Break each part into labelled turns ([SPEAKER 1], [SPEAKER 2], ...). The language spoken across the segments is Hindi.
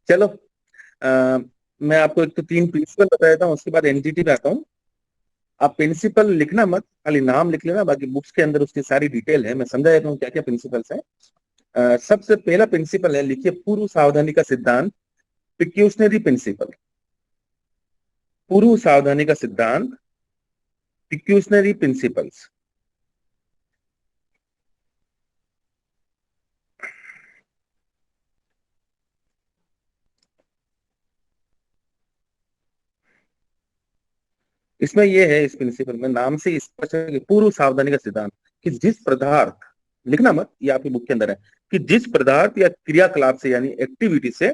[SPEAKER 1] चलो, मैं आपको एक तो तीन प्रिंसिपल बता देता हूँ, उसके बाद एंटिटी पे आता हूँ। आप प्रिंसिपल लिखना मत, खाली नाम लिख लेना, बाकी बुक्स के अंदर उसकी सारी डिटेल है, मैं समझा देता हूँ क्या क्या प्रिंसिपल्स है। सबसे पहला प्रिंसिपल है, लिखिए, पूर्व सावधानी का सिद्धांत, पिक्यूशनरी प्रिंसिपल। पूर्व सावधानी का सिद्धांत, पिक्यूशनरी प्रिंसिपल्स। इसमें यह है, इस प्रिंसिपल में नाम से स्पष्ट है कि पूर्व सावधानी का सिद्धांत, कि जिस पदार्थ, लिखना मत, ये आपकी बुक के अंदर है, कि जिस पदार्थ या क्रियाकलाप से यानी एक्टिविटी से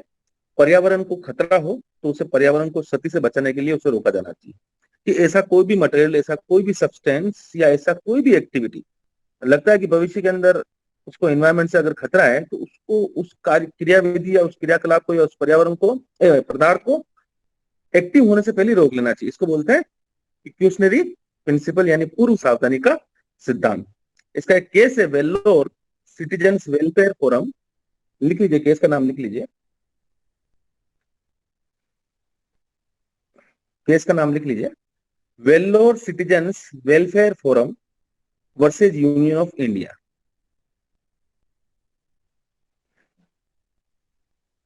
[SPEAKER 1] पर्यावरण को खतरा हो, तो उसे पर्यावरण को क्षति से बचाने के लिए उसे रोका जाना चाहिए। कि ऐसा कोई भी मटेरियल, ऐसा कोई भी सब्सटेंस या ऐसा कोई भी एक्टिविटी लगता है कि भविष्य के अंदर उसको एनवायरमेंट से अगर खतरा है, तो उसको उस कार्य क्रियाविधि या उस क्रियाकलाप को या उस पर्यावरण को, पदार्थ को एक्टिव होने से पहले रोक लेना चाहिए। इसको बोलते हैं प्रिकॉशनरी प्रिंसिपल, यानी पूर्व सावधानी का सिद्धांत। इसका एक केस है, वेल्लोर सिटीजन्स वेलफेयर फोरम। लिख लीजिए, केस का नाम लिख लीजिए, केस का नाम लिख लीजिए, Vellore citizens welfare forum versus union of India.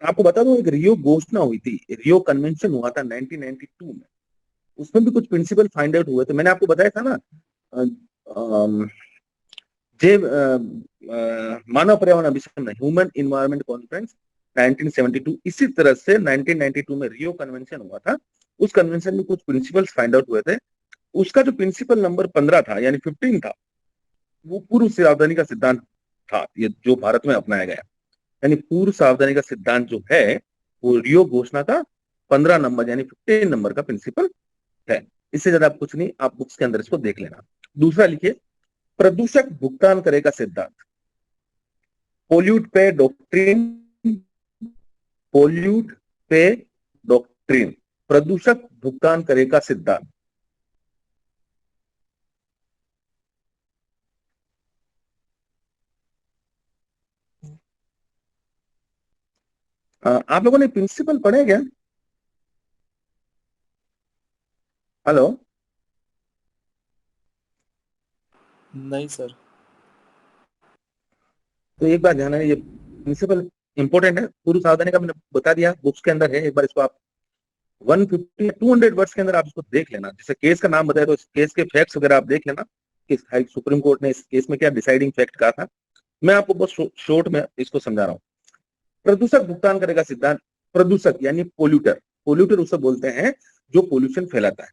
[SPEAKER 1] आपको बता दूं, एक रियो घोषणा हुई थी, रियो कन्वेंशन हुआ था 1992 में। उसमें भी कुछ प्रिंसिपल फाइंड आउट हुए थे, मैंने आपको बताया था ना। अ, अम, जे मानव पर्यावरण अभिसंधान, ह्यूमन इन्वायरमेंट कॉन्फ्रेंस 1972, इसी तरह से 1992 में रियो कन्वेंशन हुआ था। उस कन्वेंशन में कुछ प्रिंसिपल्स फाइंड आउट हुए थे। उसका जो प्रिंसिपल नंबर 15 था, यानी 15 था, वो पूर्व सावधानी का सिद्धांत था, ये जो भारत में अपनाया गया। यानी पूर्व सावधानी का सिद्धांत जो है, वो रियो घोषणा का 15 नंबर यानी 15 नंबर का प्रिंसिपल है। इससे ज्यादा आप कुछ नहीं, आप बुक्स के अंदर इसको देख लेना। दूसरा लिखिए, प्रदूषक भुगतान करेगा सिद्धांत, पोल्यूट पे डॉक्ट्रिन। पोल्यूट पे डॉक्ट्रिन, प्रदूषक भुगतान करेगा सिद्धांत। आप लोगों ने प्रिंसिपल पढ़े क्या? हेलो।
[SPEAKER 2] नहीं सर।
[SPEAKER 1] तो एक बार ध्यान है, ये प्रिंसिपल इंपॉर्टेंट है, पूर्व सावधानी का मैंने बता दिया, बुक्स के अंदर है, एक बार इसको आप 150 200 वर्ड्स के अंदर आप इसको देख लेना। जैसे केस का नाम बताया, तो इस केस के फैक्ट्स वगैरह आप देख लेना कि हाई सुप्रीम कोर्ट ने इस केस में क्या डिसाइडिंग फैक्ट कहा था। मैं आपको बस शॉर्ट में इसको समझा रहा हूँ। प्रदूषक भुगतान करेगा सिद्धांत, प्रदूषक यानी पोल्यूटर, पोल्यूटर उसे बोलते हैं जो पोल्यूशन फैलाता है,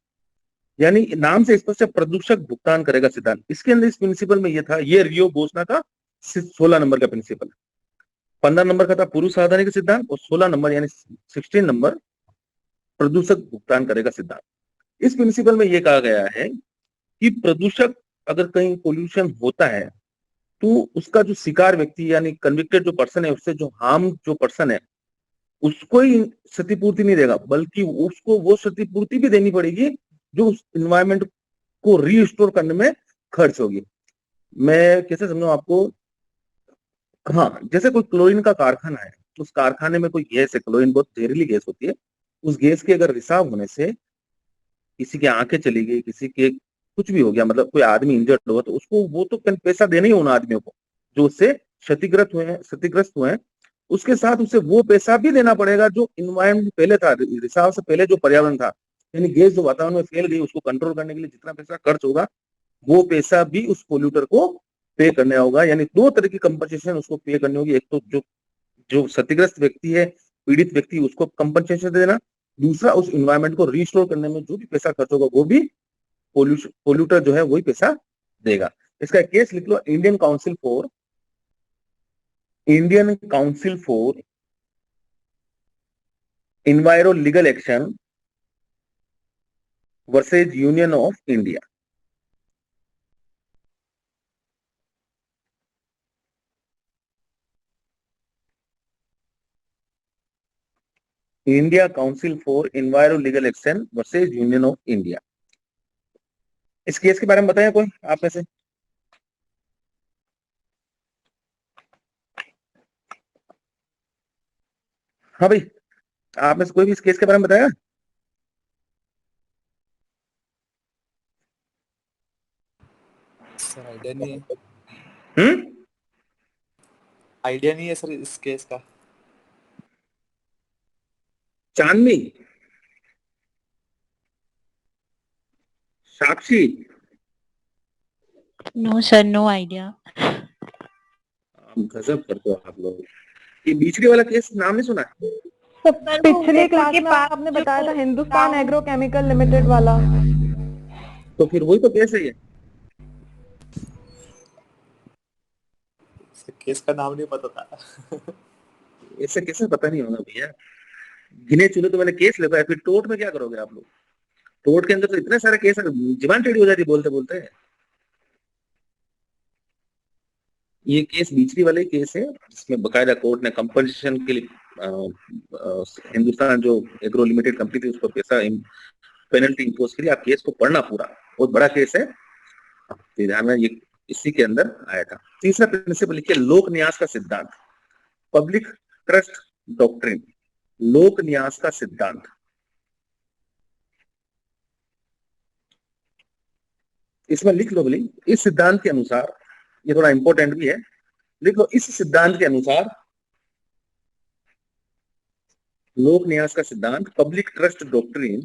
[SPEAKER 1] यानी नाम से स्पष्ट है, प्रदूषक भुगतान करेगा सिद्धांत। इसके अंदर इस प्रिंसिपल में ये था, ये रियो घोषणा का 16 नंबर का प्रिंसिपल, 15 नंबर का था पूर्व सावधानी का सिद्धांत, और 16 नंबर यानी 16 नंबर प्रदूषक भुगतान करेगा सिद्धांत। इस प्रिंसिपल में यह कहा गया है कि प्रदूषक, अगर कहीं पोल्यूशन होता है, तो उसका जो शिकार व्यक्ति यानी कन्विक्टेड जो पर्सन है, उससे जो हार्म जो पर्सन है, उसको ही क्षतिपूर्ति नहीं देगा, बल्कि उसको वो क्षतिपूर्ति भी देनी पड़ेगी जो उस इन्वायरमेंट को रीस्टोर करने में खर्च होगी। मैं कैसे समझाऊं आपको? हाँ, जैसे कोई क्लोरीन का कारखाना है, उस कारखाने में कोई गैस है, क्लोरीन बहुत जहरीली गैस होती है। उस गैस के अगर रिसाव होने से किसी की आंखें चली गई, किसी के कुछ भी हो गया, मतलब कोई आदमी इंजर्ड हुआ, तो उसको वो तो पैसा देना ही होना आदमियों को जो उससे क्षतिग्रस्त हुए हैं। उसके साथ उसे वो पैसा भी देना पड़ेगा जो इन्वायरमेंट पहले था, रिसाव से पहले जो पर्यावरण था, यानी गैस जो वातावरण में फैल गई, उसको कंट्रोल करने के लिए जितना पैसा खर्च होगा, वो पैसा भी उस पोल्यूटर को पे करना होगा। यानी दो तरह की कंपनसेशन उसको पे करनी होगी, एक तो जो जो क्षतिग्रस्त व्यक्ति है, पीड़ित व्यक्ति, उसको कंपनसेशन देना। दूसरा, उस इन्वायरमेंट को रिस्टोर करने में जो भी पैसा खर्च होगा, वो भी पोल्यूटर जो है वही पैसा देगा। इसका केस लिख लो, Indian council for enviro legal action versus union of India. India council for enviro legal action versus union of India. इस केस के बारे में बताया कोई आप में से? हाँ भाई, आप में से कोई भी इस केस के बारे में बताया?
[SPEAKER 2] सर आइडिया नहीं है।
[SPEAKER 1] हम्म।
[SPEAKER 2] आइडिया नहीं है सर इस केस का।
[SPEAKER 1] Chandni, Sakshi.
[SPEAKER 3] No sir, no idea.
[SPEAKER 1] गजब करते हो आप लोग। ये बिजली वाला केस नाम नहीं सुना है?
[SPEAKER 4] तो
[SPEAKER 3] पर वो
[SPEAKER 4] पिछले
[SPEAKER 3] उदयपुर
[SPEAKER 4] क्लास
[SPEAKER 3] के
[SPEAKER 4] में
[SPEAKER 3] पास
[SPEAKER 4] आपने
[SPEAKER 3] जो
[SPEAKER 4] बताया था हिंदुस्तान
[SPEAKER 3] गाँव-
[SPEAKER 4] एग्रो केमिकल लिमिटेड वाला।
[SPEAKER 1] तो फिर वही तो केस है ये।
[SPEAKER 2] सर केस का नाम नहीं पता था।
[SPEAKER 1] ऐसे कैसे पता नहीं होगा भैया? गिने चुने तो मैंने केस लेता है, फिर टोर्ट में क्या करोगे आप लोग? टोर्ट के अंदर तो इतने सारे केस है, जुबान टेढ़ी हो जाती है बोलते बोलते। ये केस बिजली वाले केस है, जिसमें बकायदा कोर्ट ने कंपनसेशन के लिए हिंदुस्तान जो एग्रो लिमिटेड कंपनी थी उसको पैसा पेनल्टी इंपोज करी। आप केस को पढ़ना पूरा, बहुत बड़ा केस है। तो ध्यान में ये इसी के अंदर आया था। तीसरा प्रिंसिपल लिखिए, लोक न्यास का सिद्धांत, पब्लिक ट्रस्ट डॉक्ट्रिन। लोक न्यास का सिद्धांत, इसमें लिख लो बोली, इस सिद्धांत के अनुसार, ये थोड़ा इंपॉर्टेंट भी है, लिख लो, इस सिद्धांत के अनुसार लोक न्यास का सिद्धांत, पब्लिक ट्रस्ट डॉक्ट्रिन।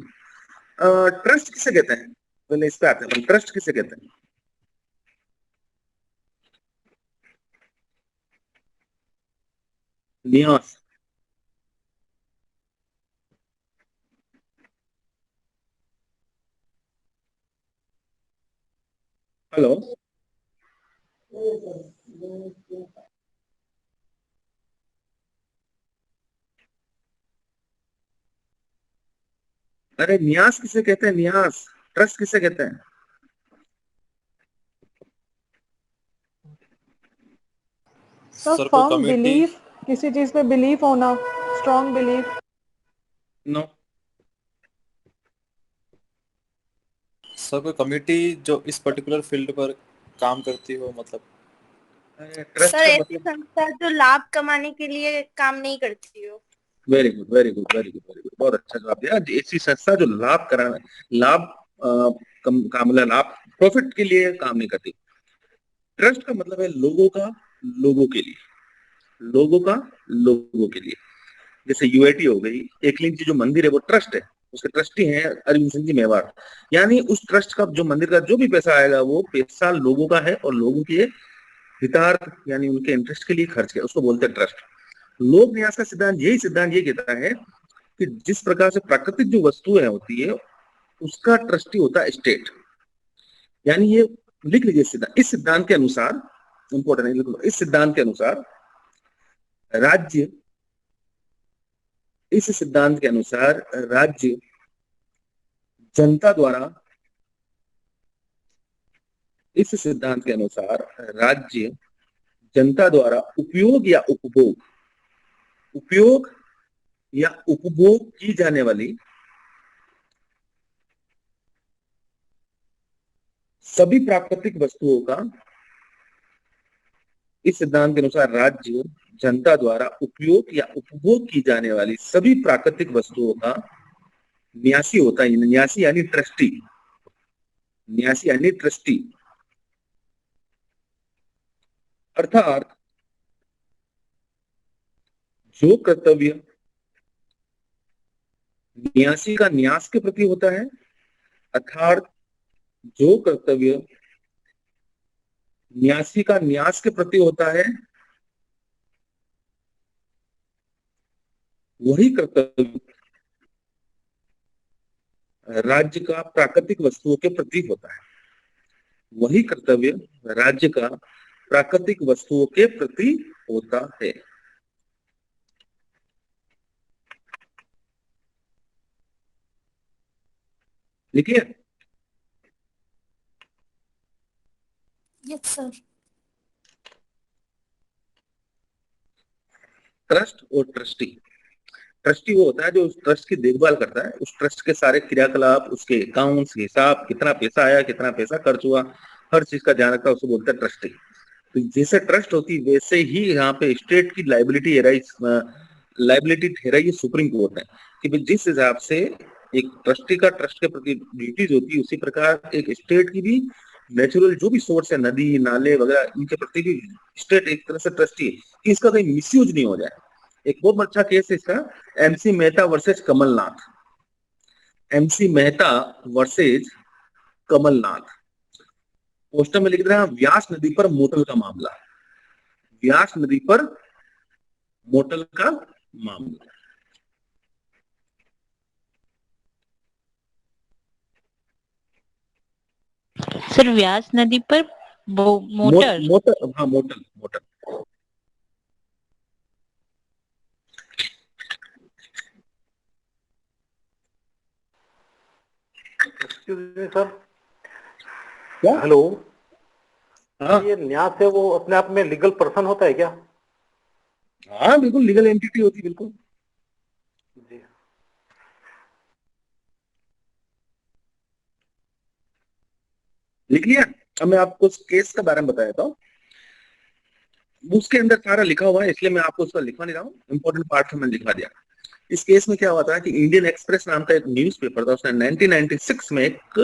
[SPEAKER 1] ट्रस्ट किसे कहते हैं? पहले इस पे आते हैं, ट्रस्ट किसे कहते हैं? न्यास। हेलो। अरे न्यास किसे कहते हैं? न्यास। ट्रस्ट किसे कहते हैं?
[SPEAKER 4] तो
[SPEAKER 2] सर कोई
[SPEAKER 4] फर्म
[SPEAKER 2] कमेटी।
[SPEAKER 4] बिलीफ, किसी चीज पे बिलीफ होना, स्ट्रॉन्ग बिलीफ।
[SPEAKER 1] नो।
[SPEAKER 2] सर कोई कमेटी जो इस पर्टिकुलर फील्ड पर काम करती हो, मतलब।
[SPEAKER 1] ट्रस्ट
[SPEAKER 3] सर
[SPEAKER 1] का
[SPEAKER 3] ऐसी
[SPEAKER 1] मतलब,
[SPEAKER 3] संस्था जो लाभ कमाने के लिए काम नहीं करती हो।
[SPEAKER 1] Very good very good very good very good, बहुत अच्छा जवाब दिया। ऐसी संस्था जो लाभ कराना, लाभ मतलब लाभ, प्रॉफिट के लिए काम नहीं करती। ट्रस्ट का मतलब है लोगों का, लोगों के लिए, लोगों का, लोगों के लिए। जैसे यूआईटी हो गई, एकलिंग जी जो मंदिर है वो ट्रस्ट है, उसके ट्रस्टी हैं अरविंद सिंह जी मेवाड़। यानी उस ट्रस्ट का जो मंदिर का जो भी पैसा आएगा वो पैसा लोगों का है और लोगों के हितार्थ यानी उनके इंटरेस्ट के लिए खर्च किया, उसको बोलते हैं ट्रस्ट। लोक न्यास का सिद्धांत, यही सिद्धांत ये कहता है कि जिस प्रकार से प्राकृतिक जो वस्तुएं होती है उसका ट्रस्टी होता है स्टेट। यानी ये लिख लीजिए सिद्धांत, इस सिद्धांत के अनुसार, इंपॉर्टेंट है लिख लो, इस सिद्धांत के अनुसार राज्य, इस सिद्धांत के अनुसार राज्य जनता द्वारा, इस सिद्धांत के अनुसार राज्य जनता द्वारा उपयोग या उपभोग, उपयोग या उपभोग की जाने वाली सभी प्राकृतिक वस्तुओं का, इस सिद्धांत के अनुसार राज्य जनता द्वारा उपयोग या उपभोग की जाने वाली सभी प्राकृतिक वस्तुओं का न्यासी होता है। न्यासी यानी ट्रस्टी, न्यासी यानी ट्रस्टी। अर्थात जो कर्तव्य न्यासी का न्यास के प्रति होता है, अर्थात जो कर्तव्य न्यासी का न्यास के प्रति होता है, वही कर्तव्य राज्य का प्राकृतिक वस्तुओं के प्रति होता है। वही कर्तव्य राज्य का प्राकृतिक वस्तुओं के प्रति होता है। लिखिए,
[SPEAKER 3] यस सर।
[SPEAKER 1] ट्रस्ट और ट्रस्टी। ट्रस्टी वो होता है जो उस ट्रस्ट की देखभाल करता है, उस ट्रस्ट के सारे क्रियाकलाप, उसके अकाउंट्स, हिसाब, कितना पैसा आया, कितना पैसा खर्च हुआ, हर चीज का ध्यान रखता है, उसको बोलते हैं ट्रस्टी। तो जैसे ट्रस्ट होती वैसे ही यहाँ पे स्टेट की लाइबिलिटी एराइज लाइबिलिटी ठहराई है सुप्रीम कोर्ट ने कि भाई जिस हिसाब से एक ट्रस्टी का ट्रस्ट के प्रति ड्यूटीज होती है, उसी प्रकार एक स्टेट की भी नेचुरल जो भी सोर्स है, नदी नाले वगैरह, इनके प्रति भी स्टेट एक तरह से ट्रस्टी है कि इसका कहीं मिसयूज नहीं हो जाए। एक बहुत अच्छा केस है इसका, MC Mehta versus Kamalnath. MC Mehta versus Kamalnath. Poster में लिख रहे हैं व्यास नदी पर मोटल का मामला। व्यास नदी पर मोटल का मामला।
[SPEAKER 5] सर व्यास नदी पर मोटर
[SPEAKER 1] मोटर, हाँ motel motel.
[SPEAKER 6] Excuse me sir.
[SPEAKER 1] क्या?
[SPEAKER 6] हेलो।
[SPEAKER 1] हाँ
[SPEAKER 6] ये न्यास है वो अपने आप में लीगल पर्सन होता है क्या?
[SPEAKER 1] हाँ बिल्कुल लीगल एंटिटी होती है, बिल्कुल।
[SPEAKER 6] जी।
[SPEAKER 1] लिख लिया। अब मैं आपको उस केस के बारे में बता देता हूँ। उसके अंदर सारा लिखा हुआ है, इसलिए मैं आपको उसका लिखवा नहीं रहा हूँ, इंपॉर्टेंट पार्ट मैंने लिखवा दिया। इस केस में क्या हुआ था कि इंडियन एक्सप्रेस नाम का एक न्यूज़पेपर था, उसने 1996 में एक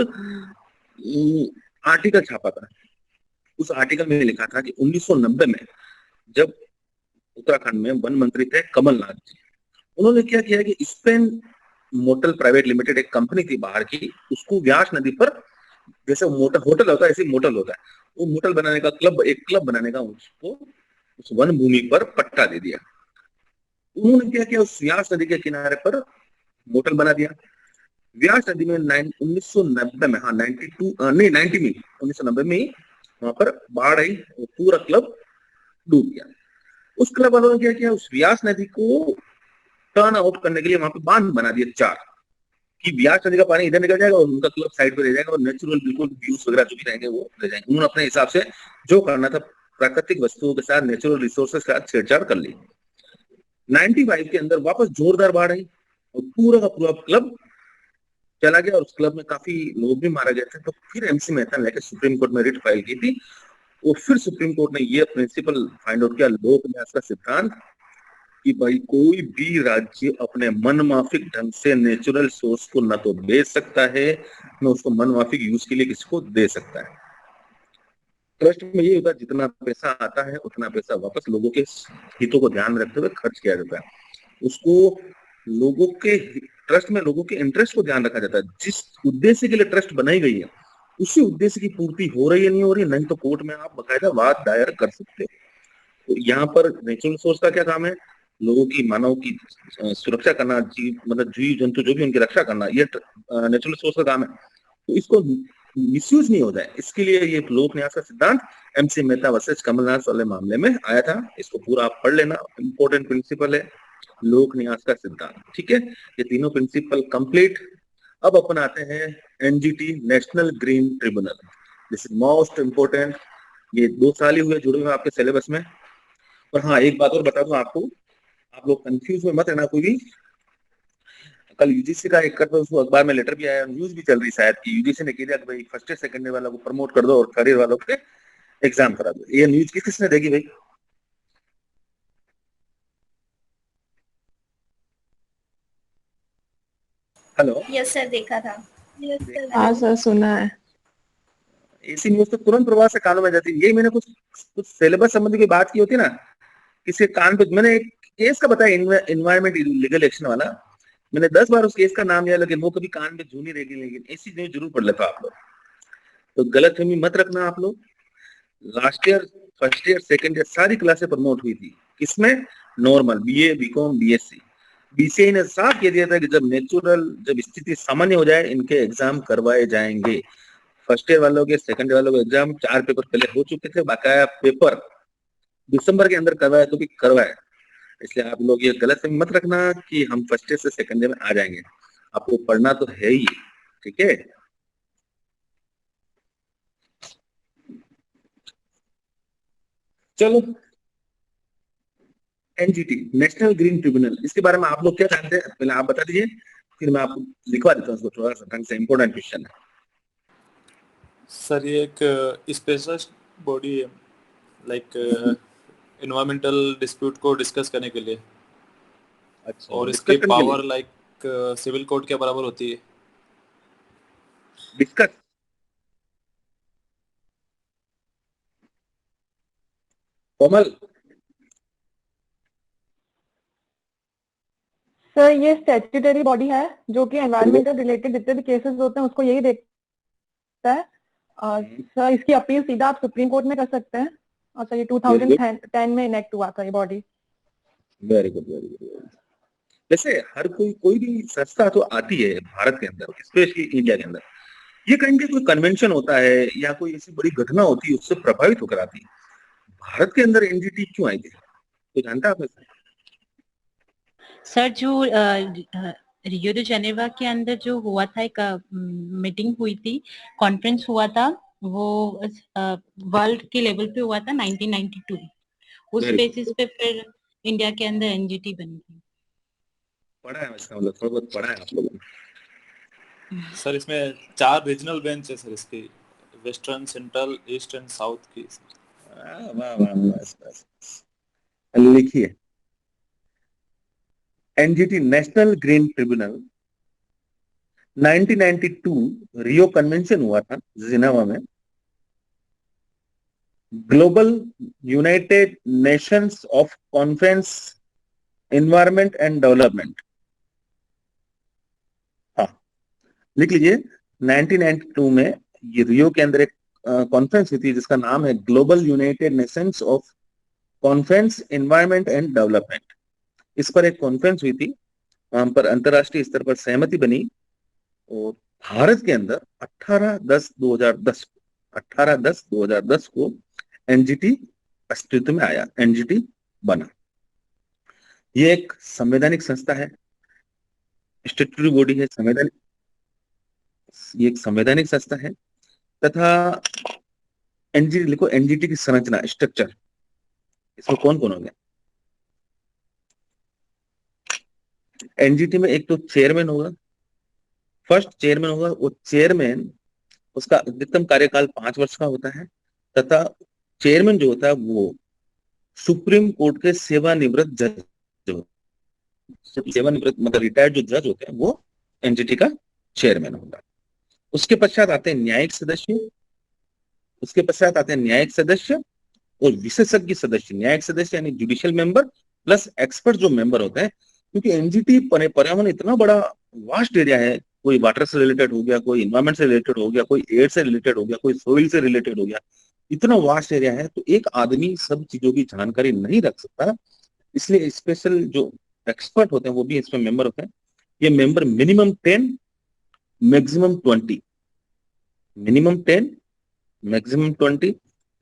[SPEAKER 1] आर्टिकल छापा था। उस आर्टिकल में लिखा था कि 1990 में जब उत्तराखंड में वन मंत्री थे कमलनाथ जी, उन्होंने क्या किया कि स्पेन मोटल प्राइवेट लिमिटेड एक कंपनी थी बाहर की, उसको व्यास नदी पर, जैसे मोटर होटल होता है ऐसे मोटल होता है, वो मोटल बनाने का एक क्लब बनाने का उसको उस वन भूमि पर पट्टा दे दिया। उन्होंने क्या किया, उस व्यास नदी के किनारे पर मोटल बना दिया। व्यास नदी में 1990 में, हाँ 92 नहीं 90 में, 1990 में ही वहां पर बाढ़ आई, पूरा क्लब डूब गया। उस क्लब वालों ने क्या किया, उस व्यास नदी को टर्न आउट करने के लिए वहां पे बांध बना दिए 4, कि व्यास नदी का पानी इधर निकल जाएगा और उनका क्लब साइड पे रह जाएगा और नेचुरल बिल्कुल व्यूज वगैरह जो भी रहेंगे वो रह जाएंगे। उन्होंने अपने हिसाब से जो करना था प्राकृतिक वस्तुओं के साथ, नेचुरल रिसोर्सेज के साथ छेड़छाड़ कर ली। 95 के अंदर वापस जोरदार बाढ़ आई और पूरा का पूरा क्लब चला गया और उस क्लब में काफी लोग भी मारे गए थे। तो फिर एमसी मेहता ने लेकर सुप्रीम कोर्ट में रिट फाइल की थी और फिर सुप्रीम कोर्ट ने ये प्रिंसिपल फाइंड आउट किया, लोक न्यास का सिद्धांत, कि भाई कोई भी राज्य अपने मनमाफिक ढंग से नेचुरल सोर्स को न तो बेच सकता है, न उसको मनमाफिक यूज के लिए किसी को दे सकता है। ट्रस्ट में ये होता है जितना पैसा आता है उतना पैसा वापस लोगों के हितों को ध्यान में रखते हुए खर्च किया जाता है। उसको लोगों के ट्रस्ट में लोगों के इंटरेस्ट को ध्यान रखा जाता है। जिस उद्देश्य के लिए ट्रस्ट बनाई गई है उसी उद्देश्य की पूर्ति हो रही है नहीं हो रही, नहीं तो कोर्ट में आप बकायदा वाद दायर कर सकते हो। तो यहाँ पर नेचुरल सोर्स का क्या काम है, लोगों की मानव की सुरक्षा करना, मतलब जीव जंतु जो भी उनकी रक्षा करना, ये नेचुरल सोर्स का काम है। तो इसको मिसयूज नहीं हो जाए, इसके लिए ये लोक न्यास का सिद्धांत एमसी मेहता वर्सेस कमलनाथ वाले मामले में आया था। इसको पूरा आप पढ़ लेना, इंपॉर्टेंट प्रिंसिपल है लोक न्यास का सिद्धांत। ठीक है, ये तीनों प्रिंसिपल कंप्लीट। अब अपन आते हैं NGT, national green tribunal. This is most important. ये 2 साल ही हुए जुड़े हुए आपके सिलेबस में। और हाँ एक बात और बता दूं आपको, आप लोग कंफ्यूज में मत रहना कोई भी। कल यूजीसी का एक करता उसको अखबार में लेटर भी आया, न्यूज भी चल रही शायद कि यूजीसी ने कह दिया कि भाई फर्स्ट ईयर सेकंड ईयर वालों को प्रमोट कर दो और थर्ड ईयर वालों के एग्जाम करा दो। ये न्यूज किसने देगी भाई? हेलो,
[SPEAKER 3] यस सर, देखा था।
[SPEAKER 4] हाँ सर सुना है।
[SPEAKER 1] ऐसी न्यूज तो तुरंत प्रभाव से कानों में जाती है। यही मैंने कुछ कुछ सिलेबस संबंधी की बात की होती है ना, किसी कान पे मैंने एक केस का बताया, इन्वायरमेंट लीगल एक्शन वाला, मैंने 10 बार उस केस का नाम लिया लेकिन वो कभी कान पे जू नहीं रहेगी। लेकिन ऐसी न्यूज जरूर पढ़ लेता आप लोग, तो गलतफहमी मत रखना आप लोग। Last year first year second year सारी क्लासें प्रमोट हुई थी, किसमें? Normal BA BCom BSc. BCA ने साफ कह दिया था कि जब स्थिति सामान्य हो जाए इनके एग्जाम करवाए जाएंगे। फर्स्ट ईयर वालों के सेकंड ईयर वालों के एग्जाम 4 पेपर पहले हो चुके थे, बकाया पेपर दिसंबर के अंदर करवाए तो भी करवाए। इसलिए आप लोग ये गलत मत रखना कि हम फर्स्ट ईयर से सेकंड ईयर में आ जाएंगे, आपको पढ़ना तो है ही। ठीक है, चलो। एनजीटी, नेशनल ग्रीन ट्रिब्यूनल, इसके बारे में आप लोग क्या जानते हैं पहले आप बता दीजिए, फिर मैं आपको लिखवा देता हूँ इसको थोड़ा सा ढंग से। इंपॉर्टेंट क्वेश्चन है
[SPEAKER 2] सर ये एक स्पेशलिस्ट बॉडी है, लाइक एनवायरमेंटल डिस्प्यूट को डिस्कस करने के लिए।
[SPEAKER 1] अच्छा,
[SPEAKER 2] और
[SPEAKER 1] डिस्कस
[SPEAKER 2] इसकी
[SPEAKER 1] करने के लिए
[SPEAKER 2] पावर लाइक सिविल कोर्ट के बराबर होती है।
[SPEAKER 1] डिस्कस। कोमल,
[SPEAKER 4] सर ये स्टैट्यूटरी बॉडी है जो कि एनवायरमेंटल रिलेटेड जितने भी केसेस होते हैं उसको यही देखता है। और सर इसकी अपील सीधा आप सुप्रीम कोर्ट में कर सकते हैं। और सर ये 2010 में इनेक्ट हुआ था ये body.
[SPEAKER 1] Very good, very good. जैसे हर कोई भी संस्था तो आती है भारत के अंदर, स्पेशली इंडिया के अंदर, ये कहीं भी कोई कन्वेंशन होता है या कोई ऐसी बड़ी घटना होती है उससे प्रभावित होकर आती है। भारत के अंदर एनजीटी क्यों आई थी, तो जानता है आप ऐसा?
[SPEAKER 5] सर जो रियो डी जेनेवा के अंदर जो हुआ था, एक मीटिंग हुई थी, कॉन्फ्रेंस हुआ था, वो वर्ल्ड के लेवल पे हुआ था 1992। उस
[SPEAKER 1] Very good.
[SPEAKER 5] बेसिस पे फिर इंडिया के अंदर एनजीटी बनी थी।
[SPEAKER 1] पढ़ा है इसका मतलब, थोड़ा बहुत पढ़ा है आप लोगों ने।
[SPEAKER 2] सर इसमें 4 रीजनल बेंच है सर, इसकी western, central, east and south की।
[SPEAKER 1] वाह वाह वाह, बस। लिखिए, एनजीटी नेशनल ग्रीन ट्रिब्यूनल 1992 रियो कन्वेंशन हुआ था जिनेवा में। Global United Nations of conference environment and development, हाँ लिख लीजिए। 1992 में ये रियो के अंदर एक कॉन्फ्रेंस हुई थी जिसका नाम है global United Nations of conference environment and development. इस पर एक कॉन्फ्रेंस हुई थी, वहां पर अंतरराष्ट्रीय स्तर पर सहमति बनी और भारत के अंदर 18/10/2010 को एनजीटी अस्तित्व में आया, एनजीटी बना। ये एक संवैधानिक संस्था है, स्टैट्यूटरी बॉडी है, संवैधानिक, ये एक संवैधानिक संस्था है। तथा एनजीटी लिखो, एनजीटी की संरचना, स्ट्रक्चर, इसमें कौन कौन हो गया? एनजीटी में एक तो चेयरमैन होगा, फर्स्ट चेयरमैन होगा। वो चेयरमैन, उसका अधिकतम कार्यकाल 5 वर्ष का होता है। तथा चेयरमैन जो होता है वो सुप्रीम कोर्ट के सेवानिवृत्त जज, जो सेवानिवृत्त मतलब रिटायर्ड जो जज होते हैं, वो एनजीटी का चेयरमैन होगा। उसके पश्चात आते हैं न्यायिक सदस्य, उसके पश्चात आते हैं न्यायिक सदस्य और विशेषज्ञ सदस्य। न्यायिक सदस्य यानी जुडिशियल मेंबर प्लस एक्सपर्ट जो मेंबर होते हैं, क्योंकि एनजीटी पर्यावरण इतना बड़ा वास्ट एरिया है, कोई वाटर से रिलेटेड हो गया, कोई इन्वायरमेंट से रिलेटेड हो गया, कोई एयर से रिलेटेड हो गया, कोई सोइल से रिलेटेड हो गया, इतना वास्ट एरिया है, तो एक आदमी सब चीजों की जानकारी नहीं रख सकता। इसलिए स्पेशल जो एक्सपर्ट होते हैं वो भी इसमें मेंबर होते हैं। ये member minimum 10 maximum 20, minimum 10 maximum 20,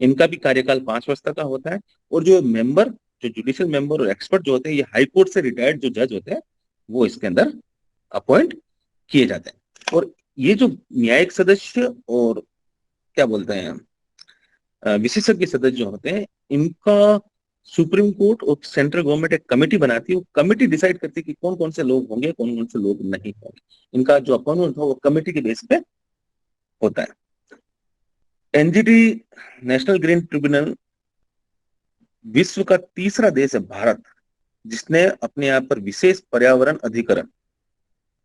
[SPEAKER 1] इनका भी कार्यकाल 5 वर्ष तक का होता है। और जो मेंबर, जो जुडिशियल मेंबर और एक्सपर्ट जो होते हैं, ये हाई कोर्ट से रिटायर्ड जो जज होते हैं वो इसके अंदर अपॉइंट किए जाते हैं। और ये जो न्यायिक सदस्य और क्या बोलते हैं विशेषज्ञ सदस्य जो होते हैं, इनका सुप्रीम कोर्ट और सेंट्रल गवर्नमेंट एक कमेटी बनाती है। वो कमेटी डिसाइड करती है कि कौन कौन से लोग होंगे, कौन कौन से लोग नहीं होंगे। इनका जो अपॉइंटमेंट हो वो कमेटी के बेस पे होता है। एनजीटी नेशनल ग्रीन ट्रिब्यूनल विश्व का तीसरा देश है भारत, जिसने अपने आप पर विशेष पर्यावरण अधिकरण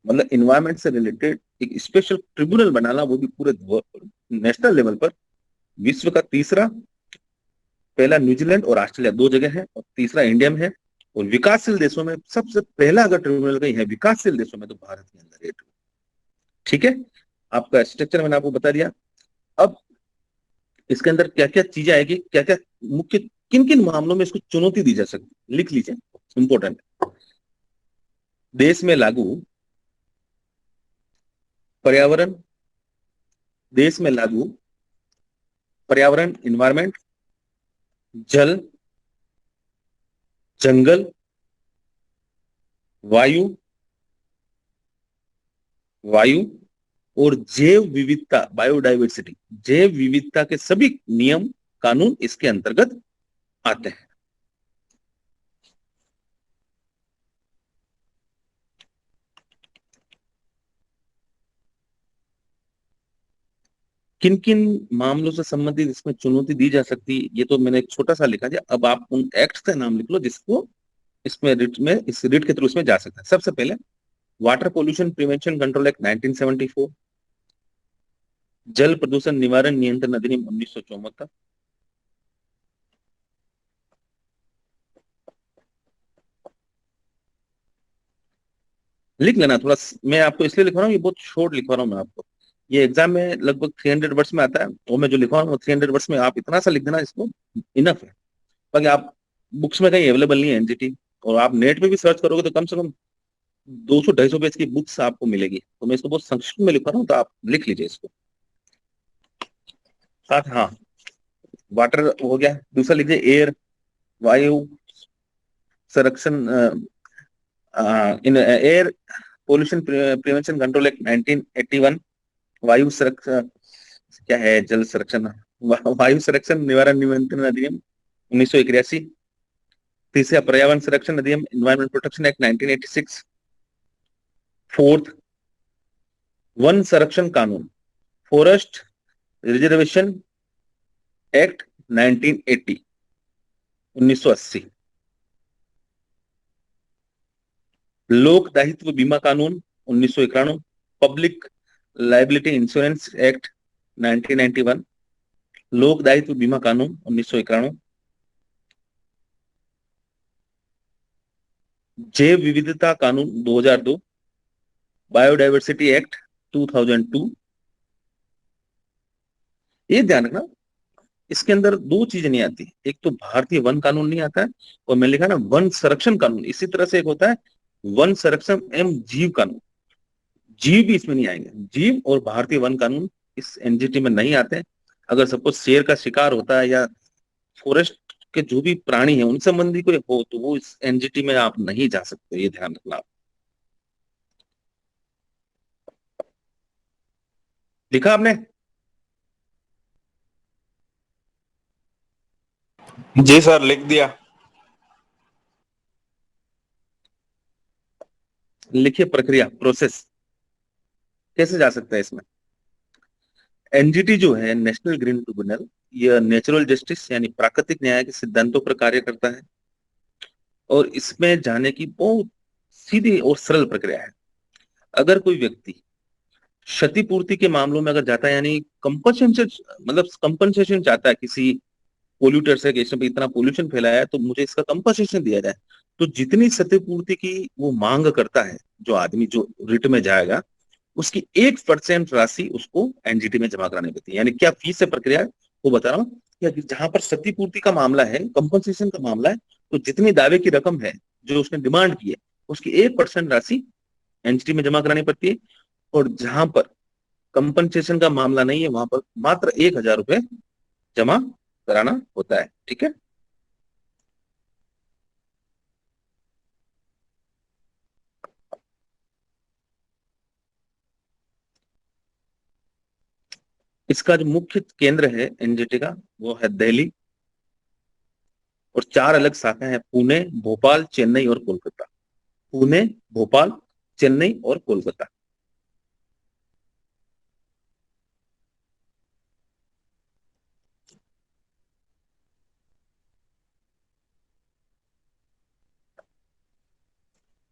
[SPEAKER 1] मतलब इन्वायरमेंट से रिलेटेड एक स्पेशल ट्रिब्यूनल बनाना, वो भी पूरे नेशनल लेवल पर। विश्व का तीसरा, पहला न्यूजीलैंड और ऑस्ट्रेलिया 2 जगह है और तीसरा इंडिया में है। और विकासशील देशों में सबसे पहला अगर ट्रिब्यूनल कहीं है विकासशील देशों में तो भारत के अंदर है। ठीक है, आपका स्ट्रक्चर मैंने आपको बता दिया। अब इसके अंदर क्या क्या चीजें आएगी, क्या क्या मुख्य, किन किन मामलों में इसको चुनौती दी जा सकती, लिख लीजिए, इंपॉर्टेंट। देश में लागू पर्यावरण, देश में लागू पर्यावरण, इन्वायरमेंट, जल, जंगल, वायु और जैव विविधता, बायोडाइवर्सिटी, जैव विविधता के सभी नियम कानून इसके अंतर्गत आते हैं। किन किन मामलों से संबंधित इसमें चुनौती दी जा सकती है, ये तो मैंने एक छोटा सा लिखा दिया। अब आप उन एक्ट का नाम लिख लो जिसको इसमें रिट में इस रिट के थ्रू इसमें जा सकता है। सबसे पहले water pollution prevention control act 1974, जल प्रदूषण निवारण नियंत्रण अधिनियम 1974, लिख लेना थोड़ा। मैं आपको इसलिए लिख रहा हूँ, ये बहुत शॉर्ट लिखवा रहा हूँ मैं आपको। ये एग्जाम में लगभग 300 वर्ड्स में आता है, और मैं जो लिखवा रहा हूँ 300 वर्ड्स में आप इतना सा लिख देना, इसको इनफ है। बाकी आप बुक्स में कहीं अवेलेबल नहीं है एनजीटी, और आप नेट पे भी सर्च करोगे तो कम से कम 200-250 पेज की बुक्स आपको मिलेगी। तो मैं इसको बहुत संक्षिप्त में लिखवा रहा हूँ, तो आप लिख लीजिए इसको साथ। हाँ, वाटर हो गया। दूसरा लिखिए एयर, वायु संरक्षण, in air pollution prevention control act 1981, वायु संरक्षण क्या है, जल संरक्षण, वायु संरक्षण निवारण नियंत्रण अधिनियम 1981। तीसरा पर्यावरण संरक्षण अधिनियम environment protection act 1986। Fourth, one संरक्षण कानून फॉरेस्ट रिजर्वेशन एक्ट 1980 1980। लोक दायित्व बीमा कानून 1991। पब्लिक लाइबिलिटी इंश्योरेंस एक्ट 1991, लोक दायित्व बीमा कानून 1991। जैव विविधता कानून 2002, बायोडायवर्सिटी एक्ट 2002। ये ध्यान रखना, इसके अंदर दो चीजें नहीं आती, एक तो भारतीय वन कानून नहीं आता है, और मैंने लिखा ना वन संरक्षण कानून। इसी तरह से एक होता है वन संरक्षण एवं जीव कानून, जीव भी इसमें नहीं आएंगे। जीव और भारतीय वन कानून इस एनजीटी में नहीं आते। अगर सपोज शेर का शिकार होता है या फॉरेस्ट के जो भी प्राणी है उन संबंधी कोई हो, तो वो इस एनजीटी में आप नहीं जा सकते, ये ध्यान रखना आप। लिखा आपने?
[SPEAKER 2] जी सर, लिख दिया।
[SPEAKER 1] लिखिए प्रक्रिया, प्रोसेस कैसे जा सकता है इसमें। एनजीटी जो है, नेशनल ग्रीन ट्रिब्यूनल, यह नेचुरल जस्टिस यानी प्राकृतिक न्याय के सिद्धांतों पर कार्य करता है, और इसमें जाने की बहुत सीधी और सरल प्रक्रिया है। अगर कोई व्यक्ति क्षतिपूर्ति के मामलों में अगर जाता है, यानी कंपनसेशन, मतलब कंपनसेशन चाहता है किसी पोल्यूटर से कि इसने इतना पोल्यूशन फैलाया है तो मुझे इसका कंपनसेशन दिया जाए, तो जितनी क्षतिपूर्ति की वो मांग करता है जो आदमी जो रिट में जाएगा, उसकी 1% राशि उसको एनजीटी में जमा करानी पड़ती है। यानी क्या फीस है, प्रक्रिया वो बता रहा हूँ। या जहां पर क्षतिपूर्ति का मामला है, कंपनसेशन का मामला है, तो जितनी दावे की रकम है जो उसने डिमांड की है, उसकी 1% राशि एनजीटी में जमा करानी पड़ती है। और जहां पर कंपनसेशन का मामला नहीं है, वहां पर मात्र 1,000 रुपए जमा कराना होता है। ठीक है, इसका जो मुख्य केंद्र है एनजीटी का, वो है दिल्ली, और 4 अलग शाखाएं हैं, पुणे, भोपाल, चेन्नई और कोलकाता। पुणे, भोपाल, चेन्नई और कोलकाता।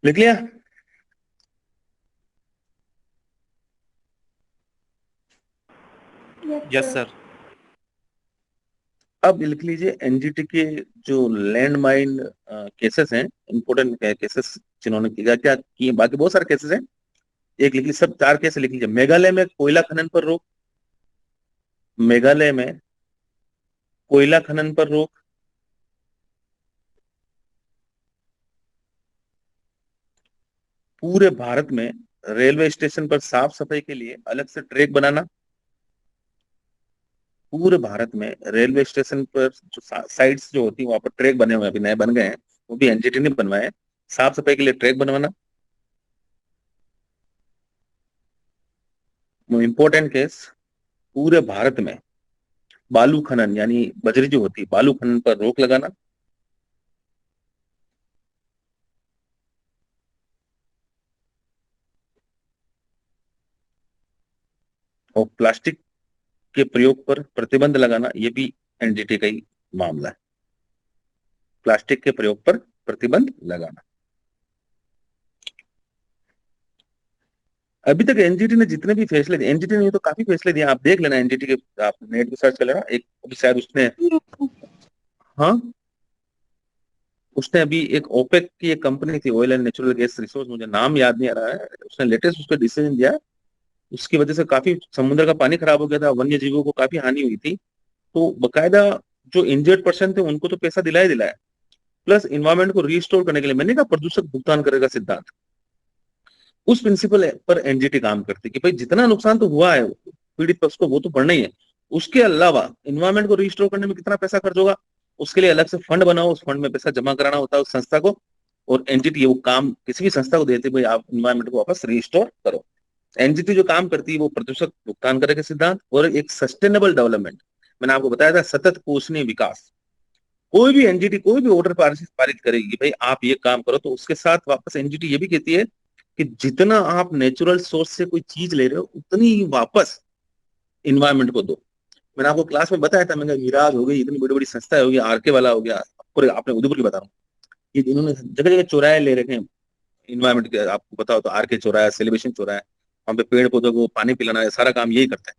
[SPEAKER 1] लिख लिया?
[SPEAKER 2] Yes sir.
[SPEAKER 1] अब लिख लीजिए एनजीटी के जो लैंड माइन केसेस हैं, इंपोर्टेंट केसेस जिन्होंने किया क्या किए, बाकी बहुत सारे केसेस हैं, एक लिख लीजिए, सब 4 केस लिख लीजिए। मेघालय में कोयला खनन पर रोक, मेघालय में कोयला खनन पर रोक, पूरे भारत में रेलवे स्टेशन पर साफ सफाई के लिए अलग से ट्रैक बनाना, पूरे भारत में रेलवे स्टेशन पर जो साइड्स जो होती है वहां पर ट्रैक बने हुए हैं, अभी नए बन गए हैं, वो भी एनजीटी ने बनवाए हैं, साफ सफाई के लिए ट्रैक बनवाना। इंपॉर्टेंट केस, पूरे भारत में बालू खनन यानी बजरी जो होती है, बालू खनन पर रोक लगाना, और प्लास्टिक के प्रयोग पर प्रतिबंध लगाना, ये भी एनजीटी का ही मामला है। प्लास्टिक के प्रयोग पर प्रतिबंध लगाना। अभी तक एनजीटी ने जितने भी फैसले दिए, एनजीटी ने तो काफी फैसले दिए, आप देख लेना एनजीटी के, आप नेट पे सर्च कर लेना। एक अभी शायद उसने, हाँ, उसने अभी एक ओपेक की एक कंपनी थी, oil and natural gas resource, मुझे नाम याद नहीं आ रहा है, उसने लेटेस्ट उस पर डिसीजन दिया। उसकी वजह से काफी समुद्र का पानी खराब हो गया था, वन्य जीवों को काफी हानि हुई थी। तो बकायदा जो इंजर्ड पर्सन थे उनको तो पैसा दिलाया, प्लस इन्वायरमेंट को रिस्टोर करने के लिए, मैंने कहा प्रदूषक भुगतान करेगा सिद्धांत, उस प्रिंसिपल पर एनजीटी काम करती कि भाई जितना नुकसान तो हुआ है पीड़ित पक्ष को वो तो बढ़ना ही है, उसके अलावा इन्वायरमेंट को रिस्टोर करने में कितना पैसा खर्च होगा, उसके लिए अलग से फंड बनाओ, उस फंड में पैसा जमा कराना होता है उस संस्था को, और एनजीटी वो काम किसी भी संस्था को देती है, भाई आप इन्वायरमेंट को वापस रिस्टोर करो। एनजीटी जो काम करती है वो प्रदूषक भुगतान करेगा सिद्धांत और एक सस्टेनेबल डेवलपमेंट, मैंने आपको बताया था सतत पोषणीय विकास। कोई भी एनजीटी कोई भी ऑर्डर पारित करेगी, भाई आप ये काम करो, तो उसके साथ वापस एनजीटी ये भी कहती है कि जितना आप नेचुरल सोर्स से कोई चीज ले रहे हो उतनी ही वापस इन्वायरमेंट को दो। मैंने आपको क्लास में बताया था, मैंने विराज हो गई, इतनी बड़ी बड़ी संस्था हो गई, आरके वाला हो गया, पूरे आपने उदयपुर की बता रहा हूँ, ये इन्होंने जगह जगह चौराहे ले रखे हैं इन्वायरमेंट के, आपको पता हो तो आरके चौराहा, सेलिब्रेशन चौराहा, वहां पे पेड़ पौधों को पानी पिलाना है, सारा काम यही करता है।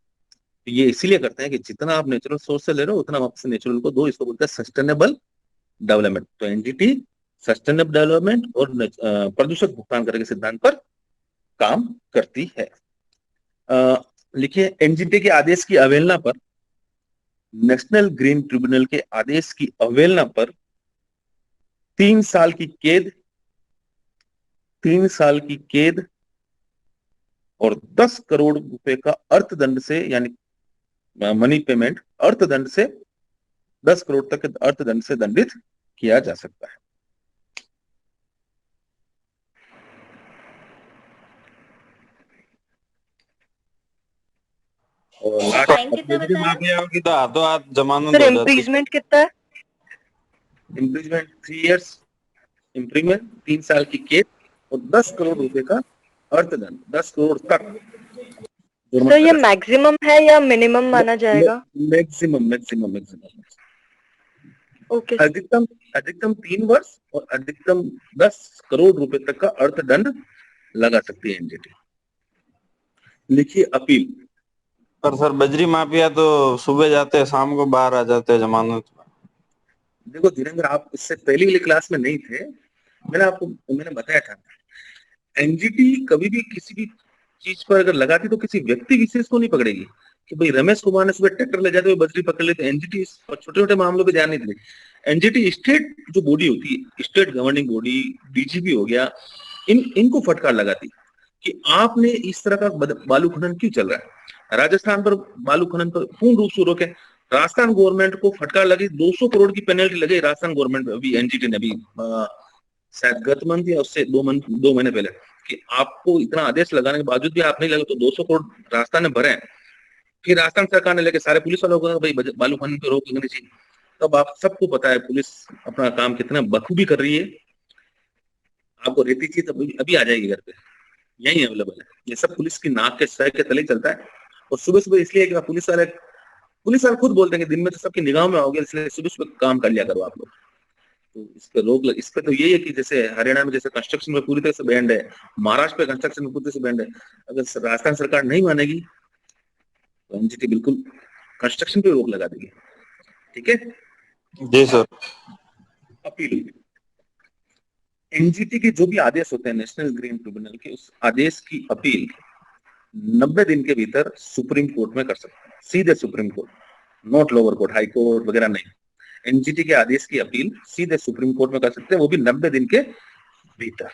[SPEAKER 1] तो ये इसीलिए करते हैं कि जितना आप नेचुरल सोर्स से ले रहे हो उतना वापस नेचुरल को दो, इसको बोलते हैं सस्टेनेबल डेवलपमेंट। तो एनजीटी सस्टेनेबल डेवलपमेंट और प्रदूषक भुगतान करने के सिद्धांत पर काम करती है। लिखिए, एनजीटी के आदेश की अवहेलना पर, नेशनल ग्रीन ट्रिब्यूनल के आदेश की अवहेलना पर 3 साल की कैद, 3 साल की कैद और 10 करोड़ रुपए का अर्थदंड से, यानी मनी पेमेंट अर्थदंड से 10 करोड़ तक के अर्थदंड से दंडित किया जा सकता है। और
[SPEAKER 3] फाइन कितना
[SPEAKER 2] बजरी
[SPEAKER 3] बताया?
[SPEAKER 2] माफिया की तो हाथों हाथ जमानत
[SPEAKER 7] सर
[SPEAKER 2] हो जाती है।
[SPEAKER 7] इम्प्रीजमेंट कितना है?
[SPEAKER 1] इम्प्रीजमेंट 3 इयर्स इम्प्रीजमेंट, 3 साल की कैद और 10 करोड़ रुपए का अर्थदंड, 10 करोड़ तक
[SPEAKER 7] सर ये मैक्सिमम है या मिनिमम माना जाएगा?
[SPEAKER 1] मैक्सिमम मैक्सिमम मैक्सिमम
[SPEAKER 7] ओके
[SPEAKER 1] अधिकतम अधिकतम 3 वर्ष और अधिकतम 10 करोड़ रुपए तक का अर्थदंड लगा सकती है एनजीटी। लिखिए, अपील।
[SPEAKER 2] पर सर बजरी माफिया तो सुबह जाते हैं शाम को बाहर आ जाते हैं जमानत।
[SPEAKER 1] देखो धीरेन्द्र, आप इससे पहली वाली क्लास में नहीं थे, मैंने बताया था एनजीटी कभी भी किसी भी चीज पर अगर लगाती तो किसी व्यक्ति विशेष को नहीं पकड़ेगी कि भाई रमेश कुमार ने सुबह ट्रैक्टर ले जाते हुए बजरी पकड़ लेते। एनजीटी छोटे छोटे मामलों पे ध्यान नहीं देती। एनजीटी स्टेट जो बॉडी होती है, स्टेट गवर्निंग बॉडी, डीजीपी हो गया, इनको फटकार लगाती कि आपने इस तरह का बालू खनन क्यों चल रहा है। राजस्थान पर बालू खनन पर पूर्ण रूप से रोके, राजस्थान गवर्नमेंट को फटकार लगी, 200 करोड़ की पेनल्टी लगी राजस्थान गवर्नमेंट पे। अभी एनजीटी ने अभी शायद गत मंथ या उससे 2 महीने पहले कि आपको इतना आदेश लगाने के बावजूद भी आप नहीं लगे तो 200 करोड़ राजस्थान ने भरे। फिर राजस्थान सरकार ने लेके सारे पुलिस वालों को भाई बालू खनन पे रोक लगनी चाहिए। तब आप सबको पता है पुलिस अपना काम कितना बखूबी कर रही है। आपको रेती चाहिए तब अभी आ जाएगी घर पे, यही अवेलेबल है। ये सब पुलिस की नाक के सह के तले चलता है। और सुबह सुबह इसलिए कि पुलिस वाले खुद बोलते हैं कि दिन में तो सबकी निगाह में आओगे, इसलिए सुबह सुबह काम कर लिया करो आप लोग। तो इस पे रोक लग, इस पे तो यही है कि जैसे हरियाणा में जैसे कंस्ट्रक्शन में पूरी तरह से बैंड है, महाराष्ट्र पे कंस्ट्रक्शन में पूरी तरह से बैंड है, अगर राजस्थान सरकार नहीं मानेगी तो एनजीटी बिल्कुल कंस्ट्रक्शन पे रोक लगा देगी। ठीक है
[SPEAKER 2] जी सर।
[SPEAKER 1] अपील, एनजीटी के जो भी आदेश होते हैं नेशनल ग्रीन ट्रिब्यूनल के, उस आदेश की अपील 90 दिन के भीतर सुप्रीम कोर्ट में कर सकते हैं, सीधे supreme court, not lower court, high court वगैरह नहीं। एनजीटी के आदेश की अपील सीधे सुप्रीम कोर्ट में कर सकते हैं, वो भी 90 दिन के भीतर।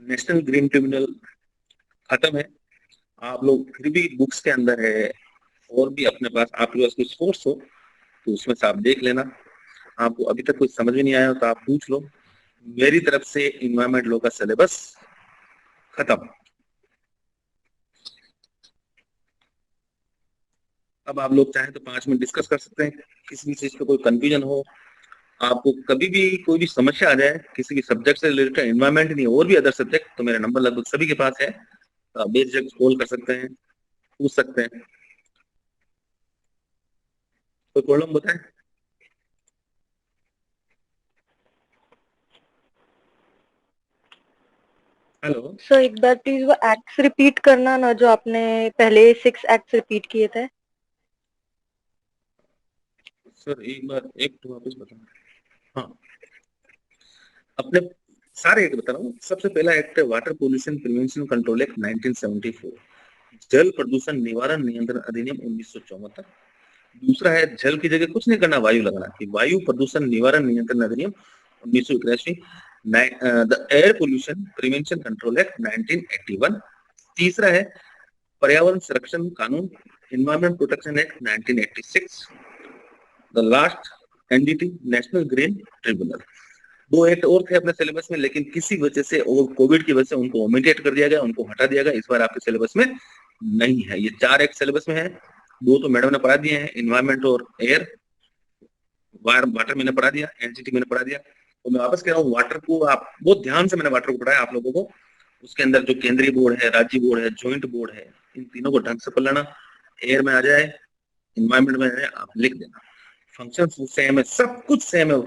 [SPEAKER 1] नेशनल ग्रीन ट्रिब्यूनल खत्म है। आप लोग फिर भी बुक्स के अंदर है और भी अपने पास आपके पास कोई सोर्स हो तो उसमें से आप देख लेना। आपको अभी तक कुछ समझ में नहीं आया हो तो आप पूछ लो। मेरी तरफ से इन्वायरमेंट लॉ का सिलेबस खत्म। अब आप लोग चाहें तो 5 मिनट डिस्कस कर सकते हैं, किसी भी चीज पे कोई कंफ्यूजन हो, आपको कभी भी कोई भी समस्या आ जाए किसी भी सब्जेक्ट से रिलेटेड, एनवायरमेंट नहीं और भी अदर सब्जेक्ट, तो मेरा नंबर लगभग सभी के पास है, तो आप बेझिझक कॉल कर सकते हैं, पूछ सकते हैं। कोई प्रॉब्लम बताए? हेलो
[SPEAKER 7] सर एक बार प्लीज वो एक्ट्स रिपीट करना ना, जो आपने पहले 6 एक्ट्स रिपीट किए थे।
[SPEAKER 1] सर, एक बार एक्ट वापस बताना। हाँ, अपने सारे एक्ट बता रहा हूँ। सबसे पहला एक्ट है water pollution prevention control act 1974, जल प्रदूषण निवारण नियंत्रण अधिनियम 1974। दूसरा है जल की जगह कुछ नहीं करना, वायु लगाना, कि वायु प्रदूषण निवारण नियंत्रण अधिनियम 1981। The air pollution prevention control act 1981। तीसरा है पर्यावरण संरक्षण कानून environment protection act 1986। The last NGT national green tribunal. दो एक्ट और थे अपने सिलेबस में, लेकिन किसी वजह से और कोविड की वजह से उनको ओमिटेड कर दिया गया, उनको हटा दिया गया। इस बार आपके सिलेबस में नहीं है। ये 4 एक्ट सिलेबस में है। 2 तो मैडम ने पढ़ा दिए हैं, एनवायरमेंट और एयर। वाटर मैंने पढ़ा दिया, एनजीटी मैंने पढ़ा दिया। तो मैं वापस कह रहा हूँ, वाटर को आप बहुत ध्यान से, मैंने वाटर को पढ़ाया आप लोगों को। उसके अंदर जो केंद्रीय बोर्ड है, राज्य बोर्ड है, ज्वाइंट बोर्ड है, इन तीनों को ढंग से पढ़ लेना। एयर में आ जाए, एनवायरमेंट में आ जाए, आप लिख देना। फंक्शन सेम है, सब कुछ सेम है।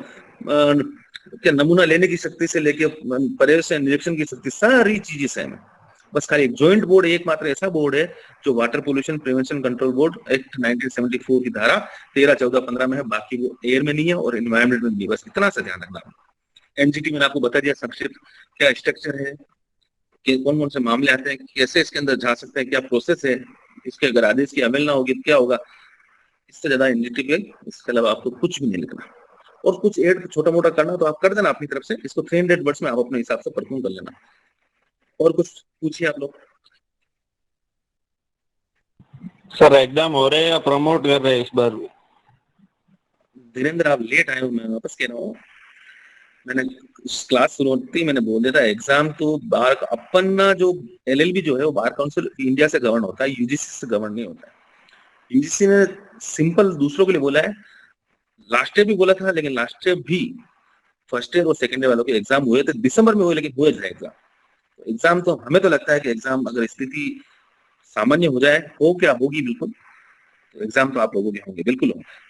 [SPEAKER 1] क्या नमूना लेने की शक्ति से लेके पर्यवेक्षण निरीक्षण की शक्ति, सारी चीजें सेम है। बस खाली एक ज्वाइंट बोर्ड एकमात्र ऐसा बोर्ड है जो water pollution prevention control board act 1974 की धारा 13, 14, 15 में है। बाकी वो एयर में नहीं है और एनवायरमेंट में नहीं है। बस इतना सा ध्यान रखना। एनजीटी मैंने आपको बता दिया संक्षिप्त, क्या स्ट्रक्चर है, कि कौन कौन से मामले आते हैं, कैसे इसके अंदर जा सकते हैं, क्या प्रोसेस है, इसके अगर आदेश की अमल ना होगी तो क्या होगा। इससे ज्यादा एनजीटी पे इसके अलावा आपको कुछ भी नहीं लिखना। और कुछ एड छोटा मोटा करना तो आप कर देना अपनी तरफ से। इसको 300 वर्ड्स में आप अपने हिसाब से परफॉर्म कर लेना। और कुछ पूछिए आप लोग।
[SPEAKER 8] सर एग्जाम हो रहे हैं या प्रमोट कर रहे हैं इस बार?
[SPEAKER 1] धीरेन्द्र, आप लेट आए हो, मैं वापस कह रहा हूँ। मैंने क्लास शुरू होती मैंने बोल दिया था, एग्जाम तो बार अपन ना जो एलएलबी जो है वो बार काउंसिल इंडिया से गवर्न होता है, यूजीसी से गवर्न नहीं होता है। यूजीसी ने सिंपल दूसरों के लिए बोला है। लास्ट ईयर भी बोला था, लेकिन लास्ट ईयर भी फर्स्ट ईयर और सेकंड ईयर वालों के एग्जाम हुए थे दिसंबर में हुए, लेकिन हुए थे एग्जाम। तो एग्जाम तो हमें तो लगता है कि एग्जाम अगर स्थिति सामान्य हो जाए, हो क्या होगी बिल्कुल, तो एग्जाम तो आप लोगों के होंगे, बिल्कुल होंगे।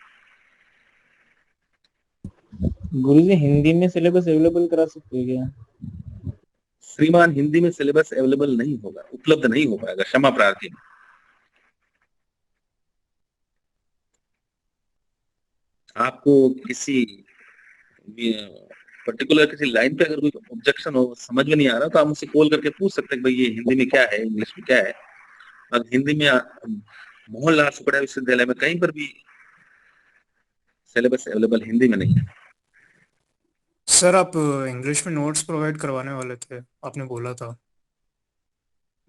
[SPEAKER 9] गुरुजी हिंदी में सिलेबस अवेलेबल करा सकते हैं क्या?
[SPEAKER 1] श्रीमान, हिंदी में सिलेबस अवेलेबल नहीं होगा, उपलब्ध नहीं हो पाएगा, क्षमा प्रार्थी। आपको किसी पर्टिकुलर किसी लाइन पे अगर कोई ऑब्जेक्शन हो, समझ में नहीं आ रहा, तो आप मुझसे कॉल करके पूछ सकते हैं कि भाई ये हिंदी में क्या है, इंग्लिश में क्या है। अब हिंदी में मोहनलाल सुखड़ा विश्वविद्यालय में कहीं पर भी सिलेबस अवेलेबल हिंदी में नहीं है।
[SPEAKER 10] सर आप इंग्लिश में नोट्स प्रोवाइड करवाने वाले थे, आपने बोला था।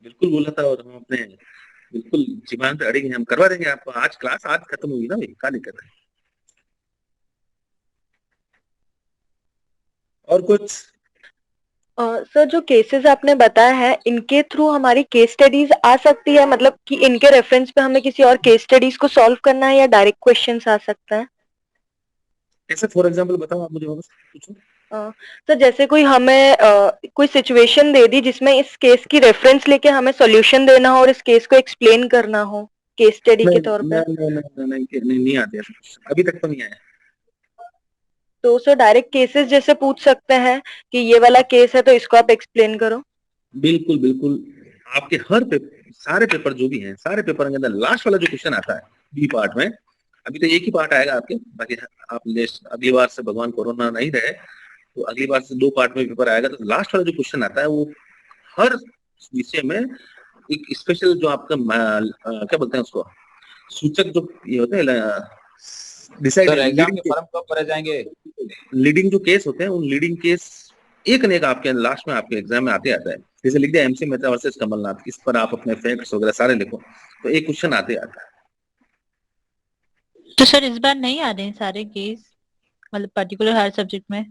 [SPEAKER 1] बिल्कुल बोला था, और हम अपने बिल्कुल जीवन पे अड़े हैं, हम करवा देंगे आपको। आज क्लास आज खत्म हुई ना भाई, क्या नहीं कर रहे। और कुछ?
[SPEAKER 7] सर जो केसेस आपने बताया है, इनके थ्रू हमारी केस स्टडीज आ सकती है, मतलब कि इनके रेफरेंस पे हमें किसी और केस स्टडीज को सॉल्व करना है, या डायरेक्ट क्वेश्चंस आ सकते हैं?
[SPEAKER 1] ऐसे फॉर एग्जांपल बताओ आप मुझे, वापस पूछो।
[SPEAKER 7] सर जैसे कोई हमें कोई सिचुएशन दे दी जिसमें इस केस की रेफरेंस लेके हमें सॉल्यूशन देना हो और इस केस को एक्सप्लेन करना हो केस स्टडी के तौर पे,
[SPEAKER 1] नहीं आते ऐसे क्वेश्चन, अभी तक तो नहीं आया।
[SPEAKER 7] तो सर डायरेक्ट केसेस जैसे पूछ सकते हैं कि ये वाला केस है तो इसको आप एक्सप्लेन करो।
[SPEAKER 1] बिल्कुल बिल्कुल। आपके हर पेपर, सारे पेपर जो भी हैं, सारे पेपर के अंदर लास्ट वाला जो क्वेश्चन आता है बी पार्ट में, अभी तो एक ही पार्ट आएगा आपके, बाकी आप अगली बार से भगवान कोरोना नहीं रहे तो अगली बार से 2 पार्ट में पेपर आएगा। तो लास्ट वाला जो क्वेश्चन आता है वो हर विषय में एक स्पेशल जो आपका क्या बोलते हैं उसको, सूचक जो ये होते हैं डिसाइड,
[SPEAKER 2] सर एग्जाम के फॉर्म कब भरे जाएंगे?
[SPEAKER 1] लीडिंग जो केस होते हैं, उन लीडिंग केस एक न एक आपके लास्ट में आपके एग्जाम में आते आता है। जैसे लिख दिया एमसी मेहता वर्सेस कमलनाथ, इस पर आप अपने फैक्ट्स वगैरह सारे लिखो, तो एक क्वेश्चन आते आता है।
[SPEAKER 5] तो सर इस बार नहीं आ रहे हैं सारे केस, मतलब पर्टिकुलर हर सब्जेक्ट में?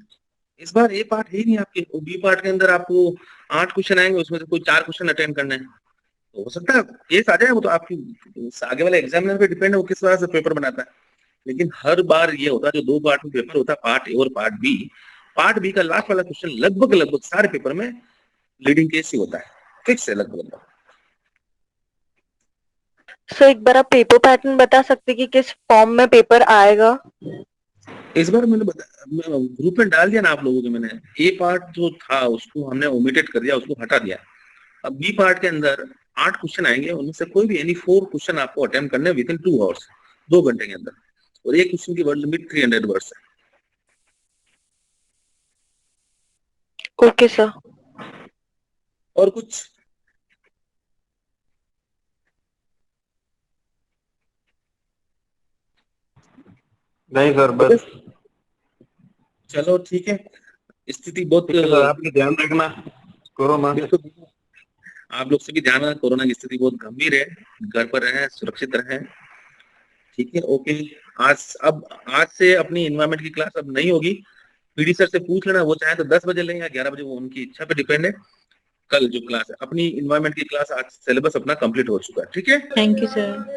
[SPEAKER 1] इस बार ए पार्ट है ही नहीं आपके। बी पार्ट के अंदर आपको 8 क्वेश्चन आएंगे, उसमें से कोई 4 क्वेश्चन अटेंड करने हैं। तो हो सकता है केस आ जाए, वो तो आपकी आगे वाले एग्जामिनर पे डिपेंड है, वो किस तरह से पेपर बनाता है। लेकिन हर बार ये होता है, जो 2 पार्ट में पेपर होता है, पार्ट ए और पार्ट बी का लास्ट वाला क्वेश्चन लगभग सारे पेपर में लीडिंग केस ही होता है, फिक्स है लगभग।
[SPEAKER 7] सर एक बार आप पेपर पैटर्न बता सकते कि किस फॉर्म में पेपर आएगा?
[SPEAKER 1] इस बार मैंने ग्रुप में डाल दिया ना आप लोगों के, मैंने ए पार्ट जो था उसको हमने ओमिटेड कर दिया, उसको हटा दिया। अब बी पार्ट के अंदर 8 क्वेश्चन आएंगे, उनमें से कोई भी एनी 4 क्वेश्चन आपको अटेम्प्ट करने विद इन 2 आवर्स, 2 घंटे के अंदर, और एक क्वेश्चन की वर्ड लिमिट 300 वर्ड्स है।
[SPEAKER 7] Okay sir.
[SPEAKER 1] और कुछ?
[SPEAKER 8] नहीं सर, बस
[SPEAKER 1] चलो ठीक है, स्थिति बहुत
[SPEAKER 8] ठीक है सर, आप भी ध्यान रखना कोरोना।
[SPEAKER 1] बिल्कुल, आप लोग से भी ध्यान रखना, कोरोना की स्थिति बहुत गंभीर है, घर पर रहें, सुरक्षित रहें, ठीक है। ओके, आज से अपनी एनवायरमेंट की क्लास अब नहीं होगी, पीडी सर से पूछ लेना, वो चाहे तो 10 बजे लें या 11 बजे, वो उनकी इच्छा पे डिपेंड है। कल जो क्लास है अपनी एनवायरमेंट की क्लास, आज सिलेबस अपना कंप्लीट हो चुका है, ठीक है।
[SPEAKER 5] Thank you sir.